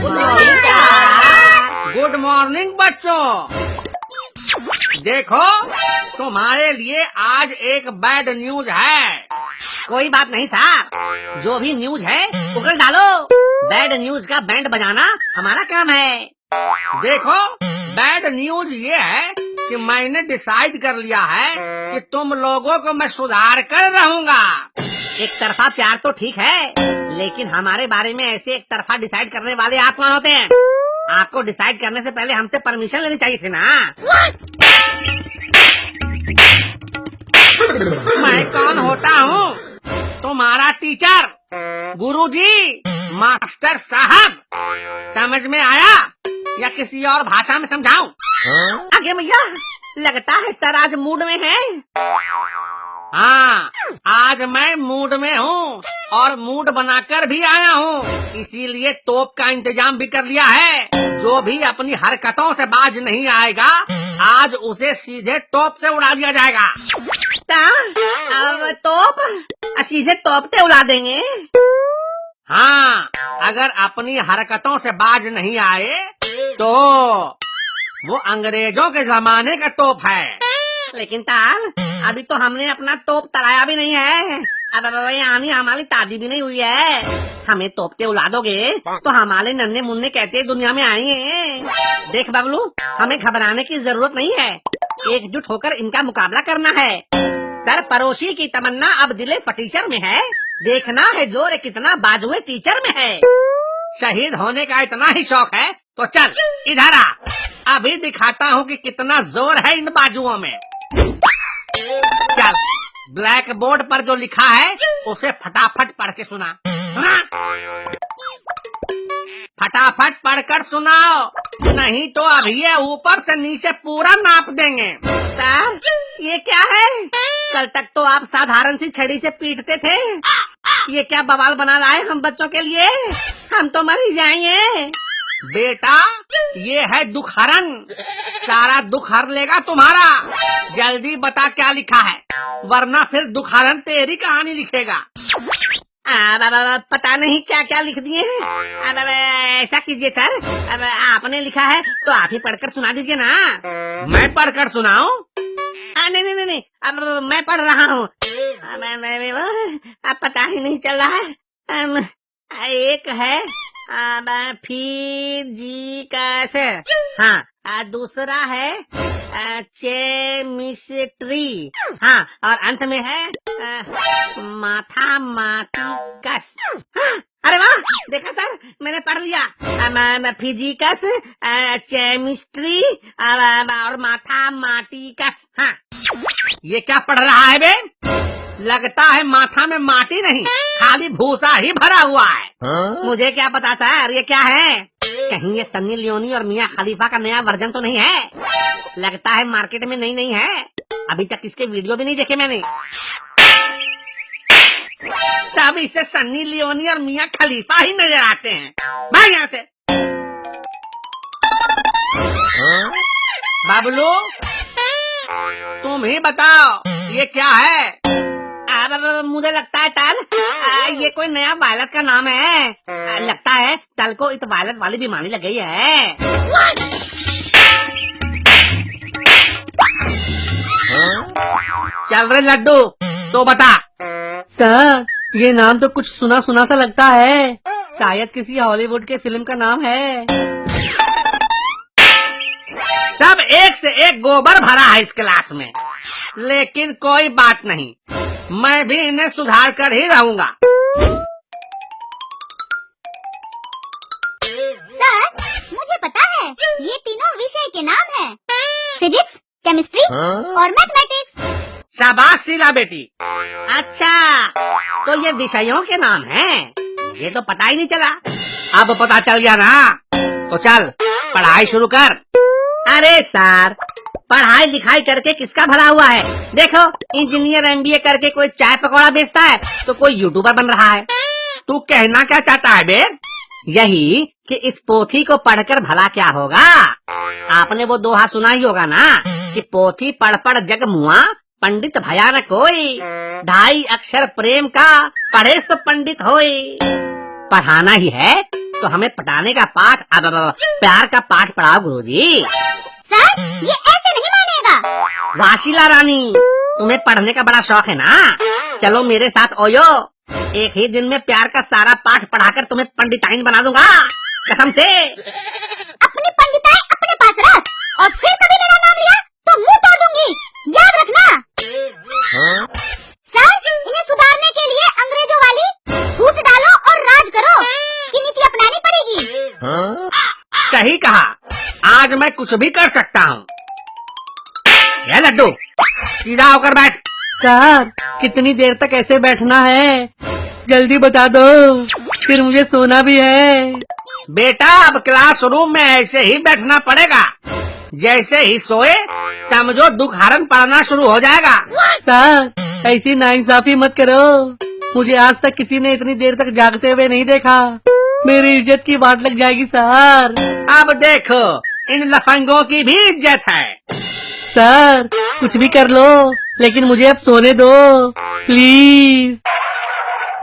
Good morning. Good morning बच्चों। देखो तुम्हारे लिए आज एक बैड न्यूज है। कोई बात नहीं साहब, जो भी न्यूज है उगल डालो। बैड न्यूज का बैंड बजाना हमारा काम है। देखो बैड न्यूज ये है कि मैंने डिसाइड कर लिया है कि तुम लोगों को मैं सुधार कर रहूंगा। एक तरफा प्यार तो ठीक है, लेकिन हमारे बारे में ऐसे एक तरफा डिसाइड करने वाले आप कौन होते हैं? आपको डिसाइड करने से पहले हमसे परमिशन लेनी चाहिए थी ना। मैं कौन होता हूँ? तुम्हारा टीचर, गुरुजी, मास्टर साहब। समझ में आया या किसी और भाषा में समझाऊं? आगे भैया, लगता है सर आज मूड में है। हाँ, आज मैं मूड में हूँ और मूड बनाकर भी आया हूँ, इसीलिए तोप का इंतजाम भी कर लिया है। जो भी अपनी हरकतों से बाज नहीं आएगा, आज उसे सीधे तोप से उड़ा दिया जाएगा। अब तोप सीधे तोप से उड़ा देंगे? हाँ, अगर अपनी हरकतों से बाज नहीं आए तो वो अंग्रेजों के जमाने का तोप है। लेकिन ताल, अभी तो हमने अपना तोप तराया भी नहीं है। अब यानी हमारी ताजी भी नहीं हुई है। हमें तोप के उड़ा दोगे तो हमारे नन्हे मुन्ने कहते दुनिया में आई हैं। देख बबलू, हमें घबराने की जरूरत नहीं है। एकजुट होकर इनका मुकाबला करना है। सर पड़ोसी की तमन्ना अब दिले फटीचर में है। देखना है जोर कितना बाजुए टीचर में है। शहीद होने का इतना ही शौक है तो चल इधर आ, अभी दिखाता हूँ कि कितना जोर है इन बाजुओं में। चल, ब्लैक बोर्ड पर जो लिखा है उसे फटाफट पढ़ के सुना। फटाफट पढ़कर सुनाओ, नहीं तो अभी ये ऊपर से नीचे पूरा नाप देंगे। सर ये क्या है? कल तक तो आप साधारण सी छड़ी से पीटते थे, ये क्या बवाल बना लाए हम बच्चों के लिए? हम तो मर ही जाएंगे। बेटा ये है दुखहरण, सारा दुख हर लेगा तुम्हारा। जल्दी बता क्या लिखा है, वरना फिर दुखहरण तेरी कहानी लिखेगा। पता नहीं क्या क्या लिख दिए हैं। अब ऐसा कीजिए सर, अब आपने लिखा है तो आप ही पढ़कर सुना दीजिए ना। मैं पढ़कर सुनाऊं? नहीं, अब मैं पढ़ रहा हूँ। अब पता ही नहीं चल रहा है। एक है फिजिक्स, हाँ, दूसरा है केमिस्ट्री, हाँ, और अंत में है मैथमेटिक्स। अरे वाह, देखा सर, मैंने पढ़ लिया। फिजिक्स, केमिस्ट्री और मैथमेटिक्स। हाँ, ये क्या पढ़ रहा है बे? लगता है माथा में माटी नहीं, खाली भूसा ही भरा हुआ है। मुझे क्या पता सर ये क्या है? कहीं ये सन्नी लियोनी और मियां खलीफा का नया वर्जन तो नहीं है? लगता है मार्केट में नई है। अभी तक इसके वीडियो भी नहीं देखे मैंने। सब इसे सन्नी लियोनी और मियां खलीफा ही नजर आते हैं। भाग यहाँ से। बाबलू तुम ही बताओ ये क्या है? मुझे लगता है ताल, ये कोई नया वायरस का नाम है। लगता है ताल को इस वायरस वाली बीमारी लग गई है। चल रहे लड्डू, तो बता। सर ये नाम तो कुछ सुना सुना सा लगता है, शायद किसी हॉलीवुड के फिल्म का नाम है। सब एक से एक गोबर भरा है इस क्लास में, लेकिन कोई बात नहीं, मैं भी इन्हें सुधार कर ही रहूंगा। सर मुझे पता है, ये तीनों विषय के नाम हैं। फिजिक्स, केमिस्ट्री और मैथमेटिक्स। शाबाश शीला बेटी। अच्छा तो ये विषयों के नाम हैं, ये तो पता ही नहीं चला। अब पता चल गया ना, तो चल पढ़ाई शुरू कर। अरे सर, पढ़ाई लिखाई करके किसका भला हुआ है? देखो इंजीनियर एमबीए करके कोई चाय पकौड़ा बेचता है तो कोई यूट्यूबर बन रहा है। तू कहना क्या चाहता है बे? यही कि इस पोथी को पढ़कर भला क्या होगा? आपने वो दोहा सुना ही होगा ना कि पोथी पढ़ पढ़ जग मुआ, पंडित भया न कोई, 2.5 अक्षर प्रेम का पढ़े सो पंडित होई। पढ़ाना ही है तो हमें पटाने का पाठ प्यार का पाठ पढ़ाओ गुरुजी। सर ये ऐसे नहीं मानेगा। वाशिला रानी, तुम्हें पढ़ने का बड़ा शौक है ना, चलो मेरे साथ ओयो। एक ही दिन में प्यार का सारा पाठ पढ़ाकर तुम्हें पंडिताइन बना दूंगा, कसम से। अपनी पंडिताई अपने पास रख, और फिर कभी मेरा नाम लिया तो मुंह तोड़ दूंगी, याद रखना। सर इन्हें सुधारने के लिए अंग्रेजों वाली फूट डालो और राज करो की नीति अपनानी पड़ेगी। सही कहा, आज मैं कुछ भी कर सकता हूँ। ये लड्डू सीधा होकर बैठ। सर कितनी देर तक ऐसे बैठना है, जल्दी बता दो, फिर मुझे सोना भी है। बेटा अब क्लासरूम में ऐसे ही बैठना पड़ेगा, जैसे ही सोए समझो दुखहरण पढ़ना शुरू हो जाएगा। सर ऐसी नाइंसाफी मत करो, मुझे आज तक किसी ने इतनी देर तक जागते हुए नहीं देखा, मेरी इज्जत की बात लग जाएगी सर। अब देखो इन लफंगों की भी इज्जत है। सर कुछ भी कर लो, लेकिन मुझे अब सोने दो प्लीज।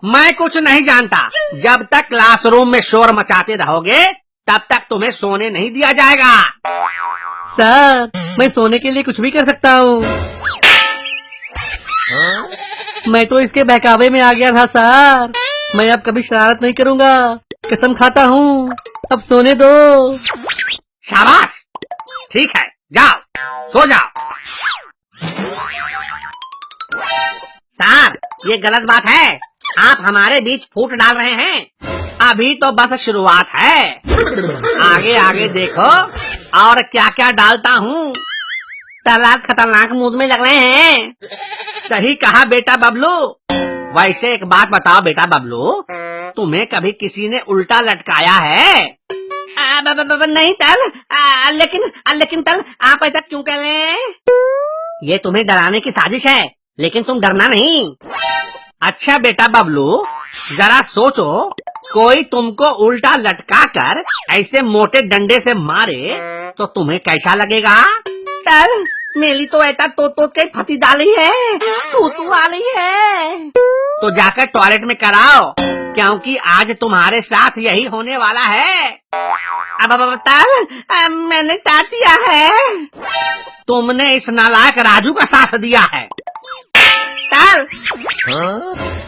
मैं कुछ नहीं जानता, जब तक क्लासरूम में शोर मचाते रहोगे तब तक तुम्हें सोने नहीं दिया जाएगा। सर मैं सोने के लिए कुछ भी कर सकता हूँ। मैं तो इसके बहकावे में आ गया था सर, मैं अब कभी शरारत नहीं करूँगा, कसम खाता हूँ, अब सोने दो। शाबाश, ठीक है, जाओ सो जाओ। सर ये गलत बात है, आप हमारे बीच फूट डाल रहे हैं, अभी तो बस शुरुआत है, आगे आगे देखो और क्या क्या डालता हूँ। तलाक खतरनाक मूड में लग रहे हैं। सही कहा बेटा बबलू। वैसे एक बात बताओ बेटा बबलू, तुम्हें कभी किसी ने उल्टा लटकाया है? नहीं तल, लेकिन तल आप ऐसा क्यों कह रहे हैं? ये तुम्हें डराने की साजिश है, लेकिन तुम डरना नहीं। अच्छा बेटा बबलू, जरा सोचो, कोई तुमको उल्टा लटका कर ऐसे मोटे डंडे से मारे तो तुम्हें कैसा लगेगा? तल मेरी तो ऐसा तो के फटी डाली है, तू वाली है, तो जाकर टॉयलेट में कराओ, क्योंकि आज तुम्हारे साथ यही होने वाला है। अब तल मैंने क्या दिया है? तुमने इस नालायक राजू का साथ दिया है। तल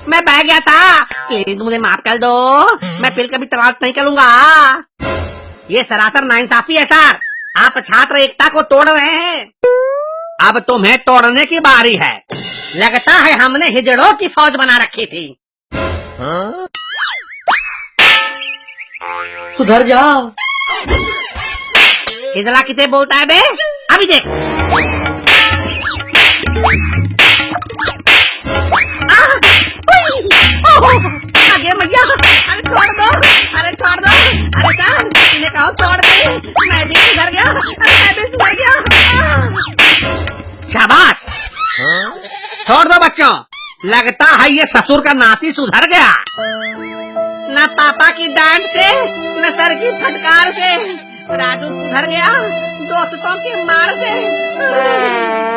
मैं बह गया था, प्लीज मुझे माफ कर दो, मैं फिर कभी तलाश नहीं करूंगा। ये सरासर नाइंसाफी है सर, आप छात्र एकता को तोड़ रहे हैं। अब तुम्हें तोड़ने की बारी है, लगता है हमने हिजड़ों की फौज बना रखी थी। सुधर जाओ। हिजड़ा किसे बोलता है बे? अभी देख। आगे मैया, अरे छोड़ दो, अरे छोड़ दो, अरे सर इन्हें कहो छोड़ दे, मैं भी सुधर गया, मैं भी सुधर गया। शाबाश, छोड़ दो बच्चों, लगता है ये ससुर का नाती सुधर गया। न पापा की डांट से न सर की फटकार से राजू सुधर गया, दोस्तों की मार से।